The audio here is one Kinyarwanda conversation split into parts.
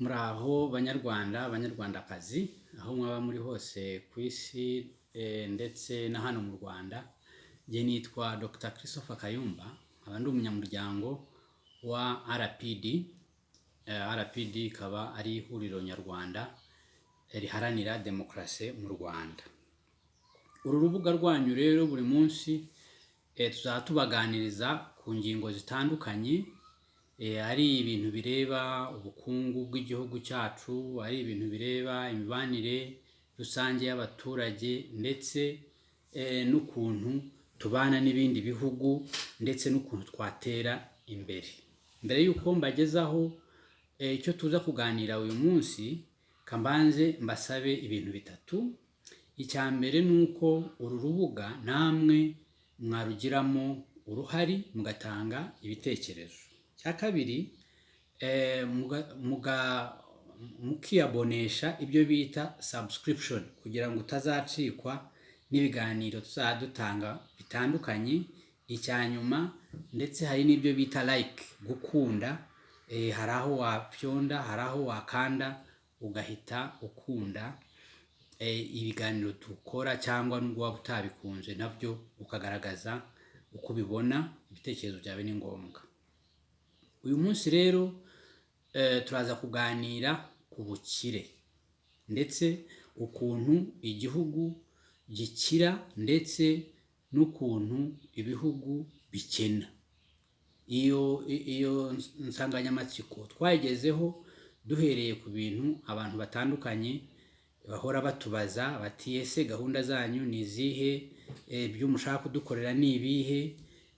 Muraho banyarwandakazi aho mwaba muri hose ku isi ndetse na hano mu Rwanda. Njye nitwa Dr. Christopher Kayumba, nkaba ndi umunyamuryango wa RPD. RPD ikaba ari ihuriro nyarwanda riharanira demokarasi mu Rwanda. Uru rubuga rwanyu rero buri munsi tuzatubaganiriza ku ngingo zitandukanye, ari ibintu bireba ubukungu bw'igihugu cyacu, ari ibintu bireba imibanire rusange y'abaturage, ndetse n'ukuntu tubana n'ibindi bihugu, ndetse n'ukuntu twatera imbere. Mbere y'uko mbagezaho icyo tuza kuganira uyu munsi, kambanze mbasabe ibintu bitatu. Icya mbere ni uko uru rubuga namwe mwarugiramo uruhari mugatanga ibitekerezo. Icya kabiri, mukiyabonesha ibyo bita subscription kugira ngo utazacikwa n'ibiganiro tuzadutanga bitandukanye. Icya nyuma, ndetse hari n'ibyo bita like, gukunda. Hari aho wapyonda, hari aho wakanda ugahita ukunda ibiganiro dukora, cyangwa nubwo waba utabikunze nabyo ukagaragaza uko ubibona. Ibitekerezo byawe ni ngombwa. Uyu munsi rero turaza kuganira ku bukire, ndetse ukuntu igihugu gikira, ndetse n'ukuntu ibihugu bikena. Iyo nsanganyamatsiko twayigezeho duhereye ku bintu abantu batandukanye bahora batubaza bati, ese gahunda zanyu ni izihe? Ibyo mushaka kudukorera ni ibihe?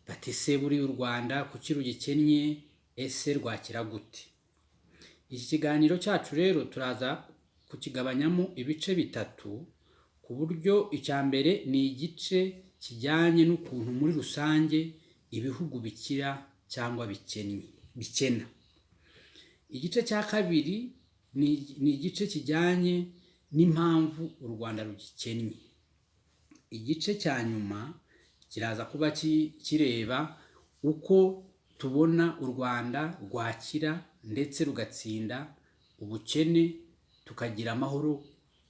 Bati, se buri u Rwanda kuki rugikennye? Ese rwakira gute? Iki kiganiro cyacu rero turaza kukigabanyamo ibice bitatu, ku buryo icya mbere ni igice kijyanye n'ukuntu muri rusange ibihugu bikira cyangwa bikena. Igice cya kabiri ni igice kijyanye n'impamvu u Rwanda rugikennye. Igice cya nyuma kiraza kuba kireba uko tubona u Rwanda rwakira ndetse rugatsinda ubukene, tukagira amahoro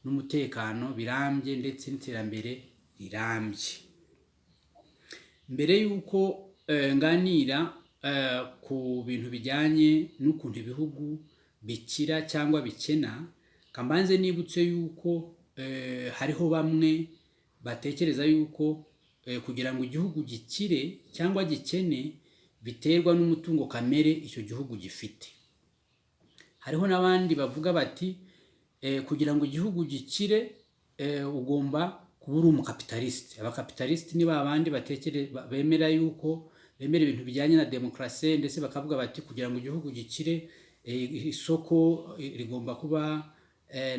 n'umutekano birambye, ndetse n'iterambere rirambye. Mbere y'uko nganira ku bintu bijyanye n'ukuntu ibihugu bikira cyangwa bikena, kambanze nibutse yuko hariho bamwe batekereza yuko kugira ngo igihugu gikire cyangwa gikene biterwa n'umutungo kamere icyo gihugu gifite. Hariho n'abandi bavuga bati, kugira ngo igihugu gikire ugomba kuba uri umukapitalisite. Abakapitalisite ni babandi bemera ibintu bijyanye na demokarasi, ndetse bakavuga bati, kugira ngo igihugu gikire isoko rigomba kuba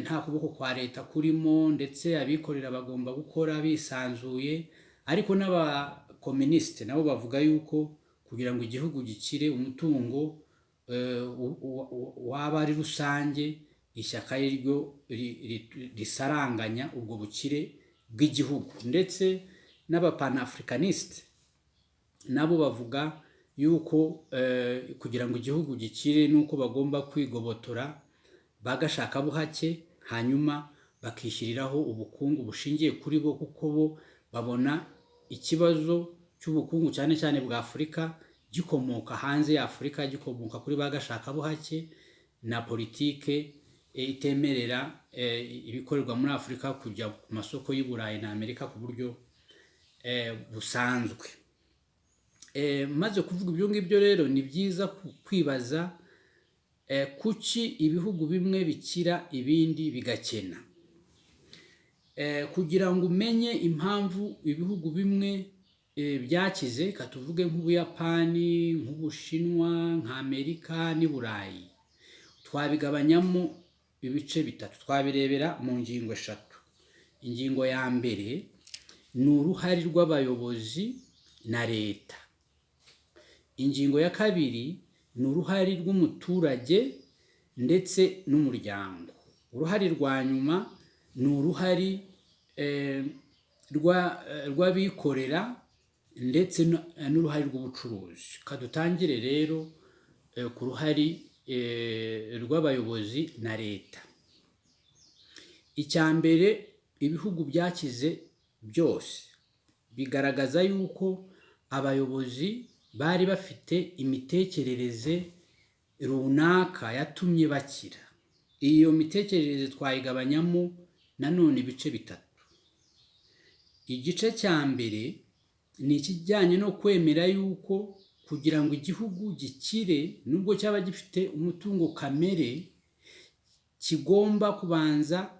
nta kuboko kwa leta kurimo, ndetse abikorera bagomba gukora bisanzuye. Ariko n'abakomunisite nabo bavuga yuko kugira ngo igihugu gikire umutungo waba ari rusange, ishyaka ryo risaranganya ubwo bukire bw'igihugu. Ndetse n'abapanafricanisite nabo bavuga yuko kugira ngo igihugu gikire nuko bagomba kwigobotora bagashaka buhake, hanyuma bakishyiriraho ubukungu bushingiye kuri bo, kuko bo babona ikibazo cy'ubukungu cyane cyane bwa Afurika gikomoka hanze ya Afurika, gikomoka kuri bagashaka buhake na politike itemerera ibikorerwa muri Afurika kujya ku masoko y'u Burayi na Amerika ku buryo busanzwe. Maze kuvuga ibyo ngibyo rero, ni byiza kwibaza kuki ibihugu bimwe bikira ibindi bigakena. Kugira ngo umenye impamvu ibihugu bimwe byakize, katuvuge nk'Ubuyapani, nk'Ubushinwa, nk'Amerika n'i Burayi, twabigabanyamo ibice bitatu. Twabirebera mu ngingo eshatu. Ingingo ya mbere ni uruhare rw'abayobozi na leta. Ingingo ya kabiri ni uruhare rw'umuturage ndetse n'umuryango. Uruhare rwa nyuma ni uruhare rw'abikorera ndetse n'uruhare rw'ubucuruzi. Kadutangire rero ku ruhare rw'abayobozi na leta. Icya mbere, ibihugu byakize byose bigaragaza yuko abayobozi bari bafite imitekerereze runaka yatumye bakira. Iyo mitekerereze twayigabanyamo nanone ibice bitatu. Igice cya mbere ni ikijyanye no kwemera yuko kugira ngo igihugu gikire, nubwo cyaba gifite umutungo kamere,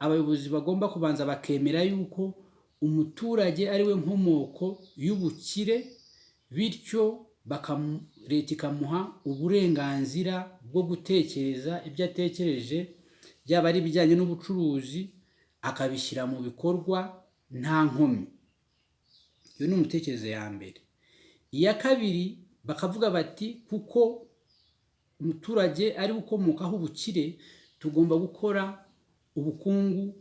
abayobozi bagomba kubanza bakemera yuko umuturage ari we nkomoko y'ubukire, bityo leta ikamuha uburenganzira bwo gutekereza ibyo atekereje, byaba ari ibijyanye n'ubucuruzi, akabishyira mu bikorwa nta nkomyi. Iyo ni umutekerereze ya mbere. Iya kabiri, bakavuga bati kuko umuturage ari ukomokaho ubukire, tugomba gukora ubukungu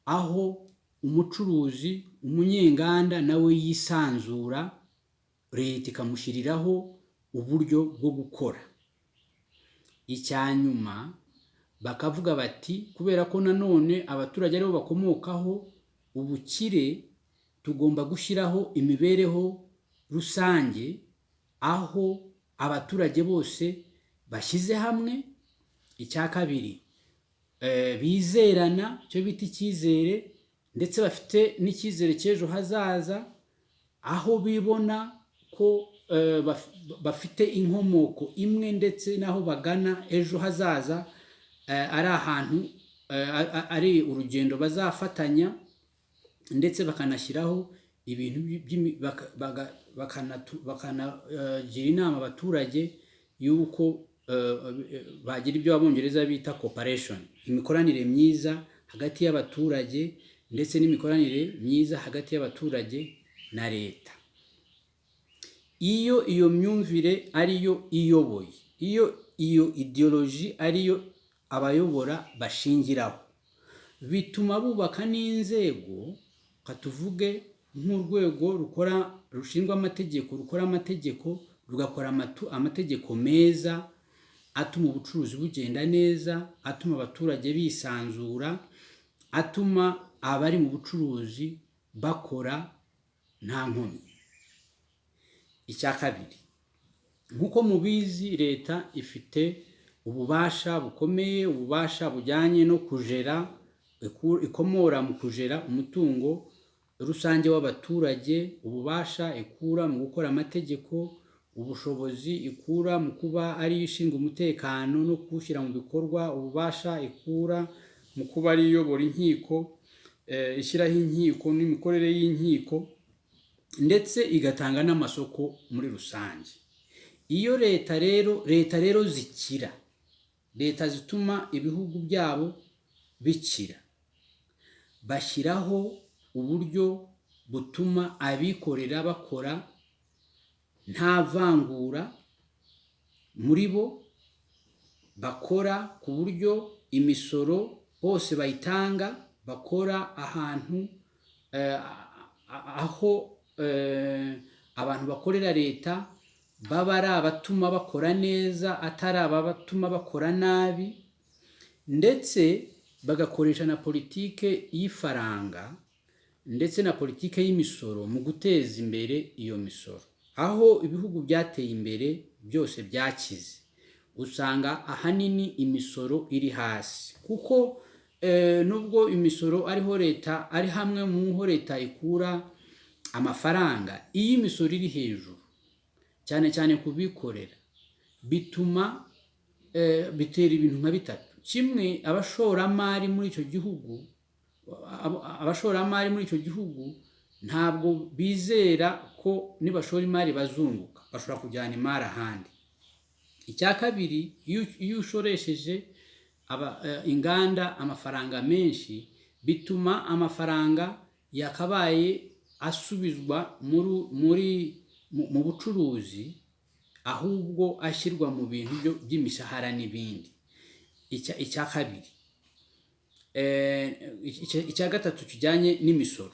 aho umucuruzi, umunyenganda nawe yisanzura, leta ikamushyiriraho uburyo bwo gukora. Icya nyuma, bakavuga bati kubera ko nanone abaturage aribo bakomokaho ubukire, tugomba gushyiraho imibereho rusange aho abaturage bose bashyize hamwe. Icya kabiri, bizerana, icyo bita icyizere, ndetse bafite n'icyizere cy'ejo hazaza, aho bibona ko bafite inkomoko imwe, ndetse n'aho bagana ejo hazaza ari ahantu, ari urugendo bazafatanya, ndetse bakanashyiraho ibintu bakanagira inama abaturage y'uko bagira ibyo abongereza bita cooperation, imikoranire myiza hagati y'abaturage, ndetse n'imikoranire myiza hagati y'abaturage na leta. Iyo iyo myumvire ariyo iyoboye, iyo ideology ariyo abayobora bashingiraho, bituma bubaka n'inzego, tuvuge nk'urwego rushinzwe amategeko, rukora amategeko, rugakora amategeko meza atuma ubucuruzi bugenda neza, atuma abaturage bisanzura, atuma abari mu bucuruzi bakora nta nkomyi. Icya kabiri, nk'uko mubizi, leta ifite ububasha bukomeye, ububasha bujyanye no ikomora mu kujera umutungo rusange w'abaturage, ububasha ikura mu gukora amategeko, ubushobozi ikura mu kuba ariyo ishinzwe umutekano no kuwushyira mu bikorwa, ububasha ikura mu kuba ariyo iyobora inkiko, ishyiraho inkiko n'imikorere y'inkiko, ndetse igatanga n'amasoko muri rusange. Iyo leta rero zikira, leta zituma ibihugu byabo bikira, bashyiraho uburyo butuma abikorera bakora nta vangura muri bo, bakora ku buryo imisoro bose bayitanga, bakora ahantu aho abantu bakorera leta baba ari abatuma bakora neza, atari abatuma bakora nabi, ndetse bagakoresha na politike y'ifaranga ndetse na politike y'imisoro mu guteza imbere iyo misoro. Aho ibihugu byateye imbere byose byakize, usanga ahanini imisoro iri hasi, kuko nubwo imisoro ari hamwe mu ho leta ikura amafaranga, iyo imisoro iri hejuru cyane cyane kubikorera, bitera ibintu nka bitatu. Kimwe, abashoramari muri icyo gihugu ntabwo bizera ko nibashora imari bazunguka, bashobora kujyana imari ahandi. Icya kabiri, iyo ushoresheje inganda amafaranga menshi, bituma amafaranga yakabaye asubizwa mu bucuruzi, ahubwo ashyirwa mu bintu by'imishahara n'ibindi. Icya kabiri. Icya gatatu kijyanye n'imisoro,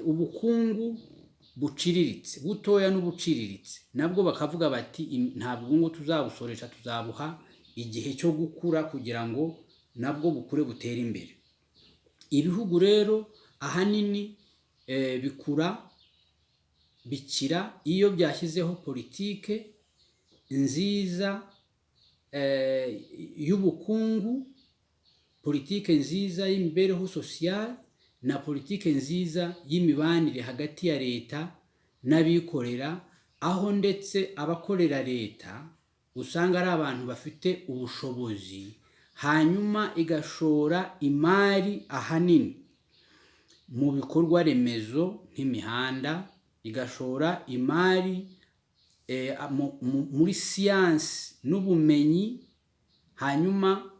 ubukungu buciriritse, butoya n'ubuciriritse, nabwo bakavuga bati ntabwo ngo tuzabusoresha, tuzabuha igihe cyo gukura kugira ngo nabwo bukure butere imbere. Ibihugu rero ahanini bikira iyo byashyizeho politike nziza y'ubukungu, politike nziza y'imibereho sociale na politike nziza y'imibanire hagati ya leta n'abikorera, aho ndetse abakorera leta usanga ari abantu bafite ubushobozi, hanyuma igashora imari ahanini mu bikorwa remezo nk'imihanda, igashora imari muri siyansi n'ubumenyi, hanyuma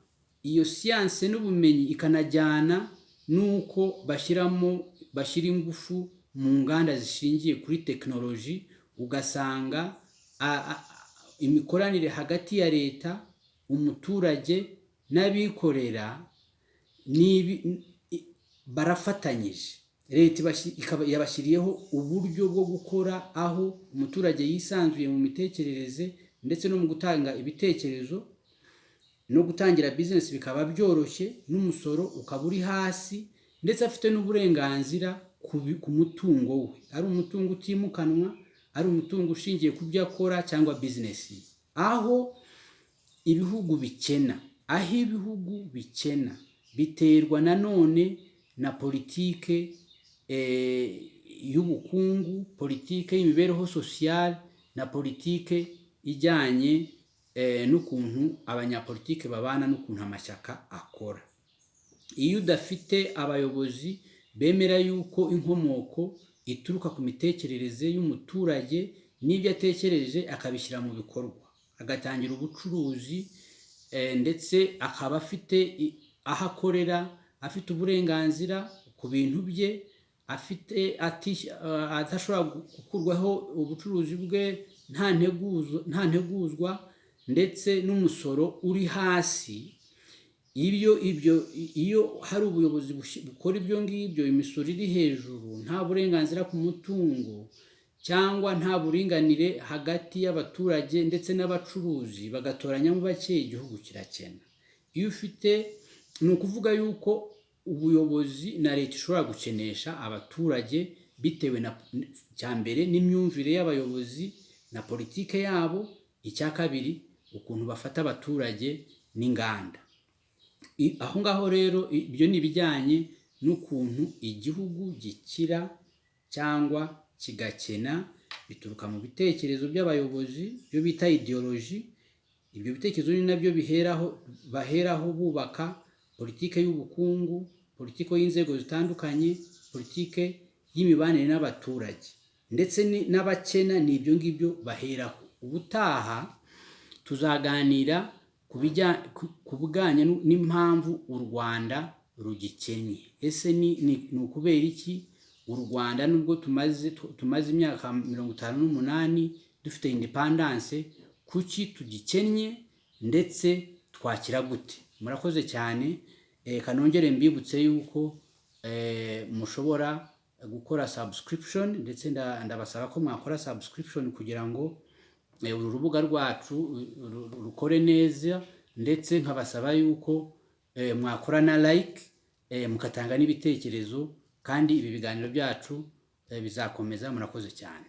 iyo siyansi n'ubumenyi ikanajyana n'uko bashyira ingufu mu nganda zishingiye kuri tekinoloji. Ugasanga imikoranire hagati ya leta, umuturage n'abikorera barafatanyije. Leta yabashyiriyeho uburyo bwo gukora aho umuturage yisanzuye mu mitekerereze ndetse no mu gutanga ibitekerezo, no gutangira business bikaba byoroshye, n'umusoro ukaba uri hasi, ndetse afite n'uburenganzira ku mutungo we, ari umutungo utimukanwa, ari umutungo ushingiye ku byo akora cyangwa business. Aho ibihugu bikena biterwa nanone na politike y'ubukungu, politike y'imibereho sociale na politike ijyanye n'ukuntu abanyapolitike babana n'ukuntu amashyaka akora. Iyo udafite abayobozi bemera yuko inkomoko ituruka ku mitekerereze y'umuturage n'ibyo atekereje akabishyira mu bikorwa, agatangira ubucuruzi, ndetse akaba afite aho akorera, afite uburenganzira ku bintu bye, adashobora gukurwaho ubucuruzi bwe nta nteguzwa, ndetse n'umusoro uri hasi. Iyo hari ubuyobozi bukora ibyo ngibyo, imisoro iri hejuru, nta burenganzira ku mutungo cyangwa nta buringanire hagati y'abaturage ndetse n'abacuruzi, bagatoranyamo bake, igihugu kirakena. Iyo ufite, ni ukuvuga yuko ubuyobozi na leta ishobora gukenesha abaturage bitewe na cyambere n'imyumvire y'abayobozi na politike yabo, icya kabiri ukuntu bafata abaturage n'inganda. Aho ngaho rero ibyo ni ibijyanye n'ukuntu igihugu gikira cyangwa kigakena, bituruka mu bitekerezo by'abayobozi, byo bita ideology. Ibyo bitekerezo ni nabyo baheraho bubaka politike y'ubukungu, politike y'inzego zitandukanye, politike y'imibanire n'abaturage, ndetse n'abakena. ni ibyo ngibyo baheraho. Ubutaha tuzaganira ku bijyanye n'impamvu u Rwanda rugikennye. Ese ni ukubera iki u Rwanda nubwo tumaze imyaka 58 dufite independence, kuki tugikennye, ndetse twakira gute? Murakoze cyane. Kanongere mbibutse yuko mushobora gukora subscription, ndetse ndabasaba ko mwakora subscription kugira ngo uru rubuga rwacu rukore neza, ndetse nkabasaba yuko mwakora na like, mukatanga n'ibitekerezo, kandi ibi biganiro byacu bizakomeza. Murakoze cyane.